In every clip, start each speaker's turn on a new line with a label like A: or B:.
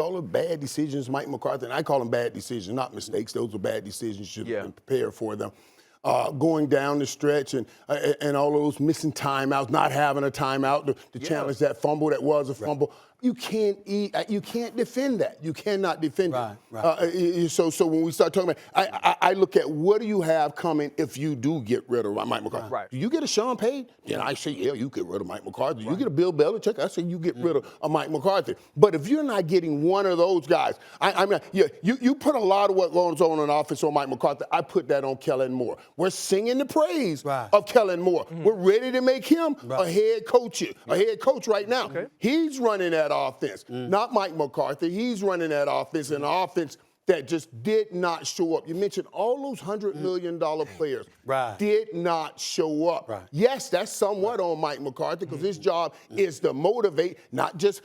A: All the bad decisions, Mike McCarthy, and I call them bad decisions, not mistakes. Those are bad decisions. Should have been prepared for them. Going down the stretch and all those missing timeouts, not having a timeout to challenge that fumble that was a fumble. You can't defend that. You cannot defend it. So when we start talking about, I look at what do you have coming if you do get rid of Mike McCarthy. Do you get a Sean Payton? Then I say, yeah, you get rid of Mike McCarthy. You get a Bill Belichick? I say you get rid of Mike McCarthy. But if you're not getting one of those guys, I mean, you put a lot of what goes on in offense on Mike McCarthy. I put that on Kellen Moore. We're singing the praise of Kellen Moore. We're ready to make him a head coach right now. He's running that offense, not Mike McCarthy. He's running that offense, an offense that just did not show up. You mentioned all those $100 million players did not show up. Yes, that's somewhat on Mike McCarthy because his job is to motivate, not just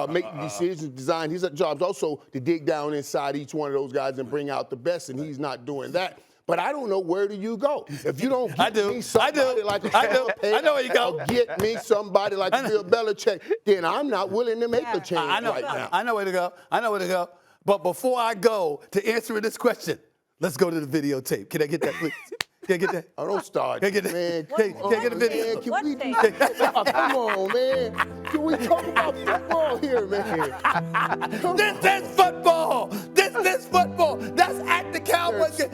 A: make decisions, design. His job is also to dig down inside each one of those guys and bring out the best, and he's not doing that. But I don't know, where do you go? If you don't get me somebody like I know where you go. Get me somebody like Bill Belichick, then I'm not willing to make a change right now.
B: I know where to go. I know where to go. But before I go to answering this question, let's go to the videotape. Can I get that, please? Can I get that?
A: Oh, don't start, man.
B: Can I get a video?
A: Come on, man. Can we talk about football here, man?
B: This is football. This is football. That's at the Cowboys.
C: He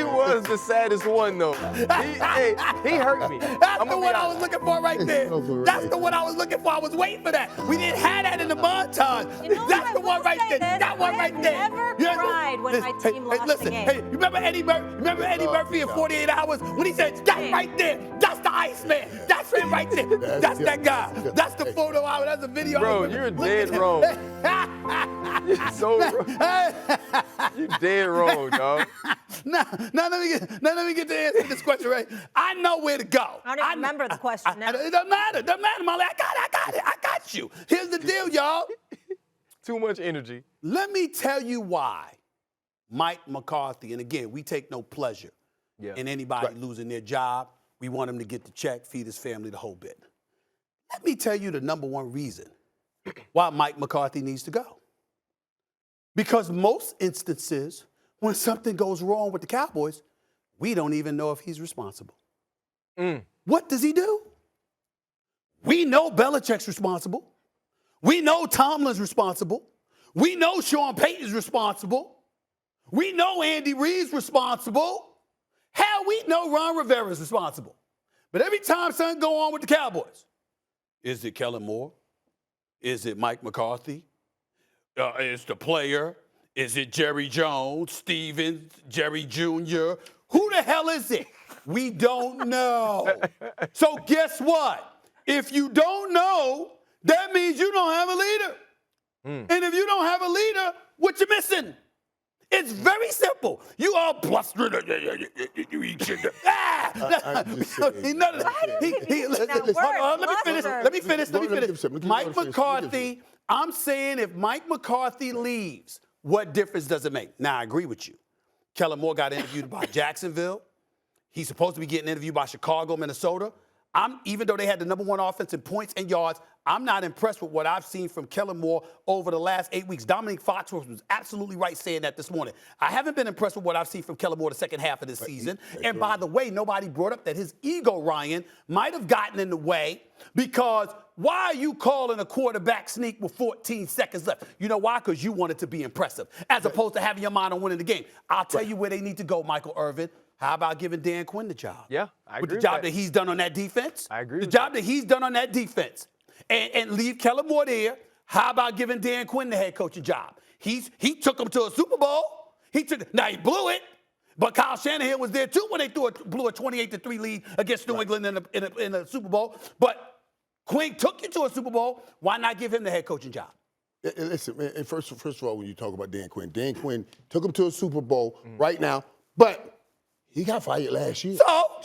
C: was the saddest one, though. He hurt me.
B: That's the one I was looking for right there. That's the one I was looking for. I was waiting for that. We didn't have that in the montage. That's the one right there. That one right there.
D: I never cried when my team lost the game.
B: Hey, you remember Eddie Murphy in 48 Hours when he said, that right there, that's the Iceman. That's him right there. That's that guy. That's the photo. That's the video.
C: Bro, you're dead wrong. You're so wrong. You're dead wrong, dog.
B: Now let me get to answer this question, right? I know where to go.
D: I don't even remember the question now.
B: It doesn't matter. It doesn't matter, Molly. I got you. Here's the deal, y'all.
C: Too much energy.
B: Let me tell you why Mike McCarthy, and again, we take no pleasure in anybody losing their job. We want him to get the check, feed his family, the whole bit. Let me tell you the number one reason why Mike McCarthy needs to go. Because most instances, when something goes wrong with the Cowboys, we don't even know if he's responsible. What does he do? We know Belichick's responsible. We know Tomlin's responsible. We know Sean Payton's responsible. We know Andy Reid's responsible. Hell, we know Ron Rivera's responsible. But every time something go on with the Cowboys, is it Kellen Moore? Is it Mike McCarthy? Is the player? Is it Jerry Jones, Stevens, Jerry Jr.? Who the hell is it? We don't know. So guess what? If you don't know, that means you don't have a leader. And if you don't have a leader, what you missing? It's very simple. You all blustered. Let me finish. Mike McCarthy, I'm saying if Mike McCarthy leaves, what difference does it make? Now, I agree with you. Kellen Moore got interviewed by Jacksonville. He's supposed to be getting interviewed by Chicago, Minnesota. Even though they had the number one offense in points and yards, I'm not impressed with what I've seen from Kellen Moore over the last 8 weeks. Dominique Foxworth was absolutely right saying that this morning. I haven't been impressed with what I've seen from Kellen Moore the second half of this season. And by the way, nobody brought up that his ego, Ryan, might have gotten in the way because why are you calling a quarterback sneak with 14 seconds left? You know why? Because you wanted to be impressive as opposed to having your mind on winning the game. I'll tell you where they need to go, Michael Irvin. How about giving Dan Quinn the job?
C: Yeah, I agree
B: with the job that he's done on that defense.
C: I agree.
B: The job that he's done on that defense, and leave Kellen Moore there. How about giving Dan Quinn the head coaching job? He took him to a Super Bowl. Now he blew it, but Kyle Shanahan was there too when they blew a 28-3 lead against New England in a Super Bowl. But Quinn took you to a Super Bowl. Why not give him the head coaching job?
A: Listen, man, first of all, when you talk about Dan Quinn took him to a Super Bowl right now, but he got fired last year.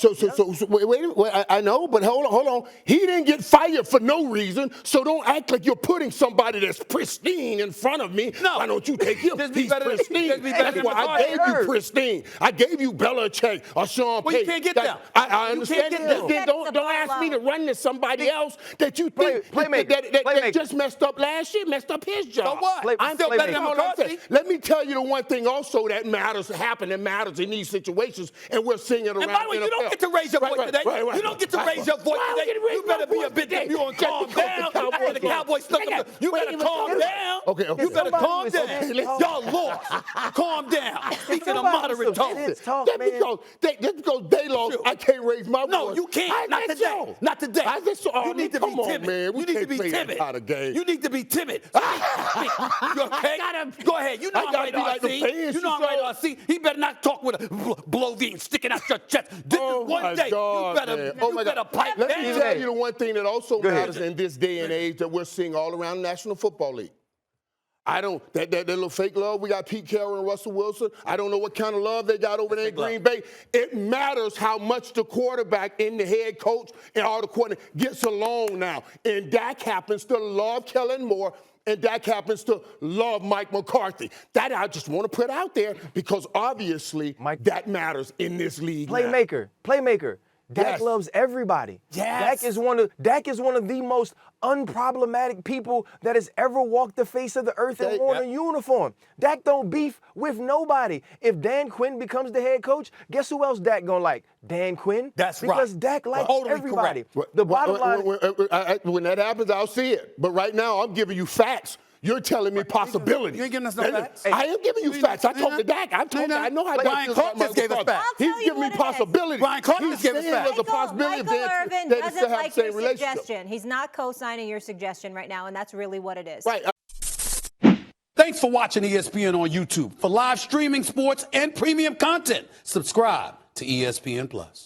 A: Wait, I know, but hold on. He didn't get fired for no reason, so don't act like you're putting somebody that's pristine in front of me.
B: No.
A: Why don't you take him? He's pristine.
B: That's
A: why I gave you pristine. I gave you Belichick or Sean Payton.
B: Well, you can't get them.
A: I understand.
B: Then
A: don't ask me to run to somebody else that you think that just messed up last year, messed up his job.
B: So what? I'm still better than McCarthy.
A: Let me tell you the one thing also that matters in these situations, and we're seeing it around.
B: And by the way, you don't get to raise your voice today. You don't get to raise your voice today. You better be a bit demure and calm down. After the Cowboys stuck up, you better calm down.
A: Okay.
B: You better calm down. Y'all lost. Calm down. Speaking of moderate tone.
A: Just because they lost, I can't raise my voice.
B: No, you can't. Not today. Not today. You need to be timid. You need to be timid. You need to be timid. You okay? Go ahead. You know I'm right, RC. You know I'm right, RC. He better not talk with a Blovine sticking out your chest. This is one day. You better pipe down.
A: Let me tell you the one thing that also matters in this day and age that we're seeing all around the National Football League. That little fake love we got Pete Carroll and Russell Wilson. I don't know what kind of love they got over there in Green Bay. It matters how much the quarterback and the head coach and all the coordinators gets along now. And Dak happens to love Kellen more, and Dak happens to love Mike McCarthy. That I just want to put out there because obviously that matters in this league.
C: Playmaker. Dak loves everybody.
B: Yes.
C: Dak is one of the most unproblematic people that has ever walked the face of the earth and worn a uniform. Dak don't beef with nobody. If Dan Quinn becomes the head coach, guess who else Dak gonna like? Dan Quinn.
B: That's right.
C: Because Dak likes everybody. The bottom line.
A: When that happens, I'll see it. But right now, I'm giving you facts. You're telling me possibilities.
B: You ain't giving us no facts.
A: I am giving you facts. I talked to Dak. I know how
B: Brian Clark just gave us facts.
A: He's giving me possibilities.
B: Brian Clark just gave us facts.
A: There's a possibility
D: Michael Irvin
A: that
D: doesn't
A: still have
D: like
A: the
D: your
A: same relationship.
D: suggestion. He's not co-signing your suggestion right now, and that's really what it is.
A: Right.
B: Thanks for watching ESPN on YouTube. For live streaming, sports, and premium content, subscribe to ESPN+.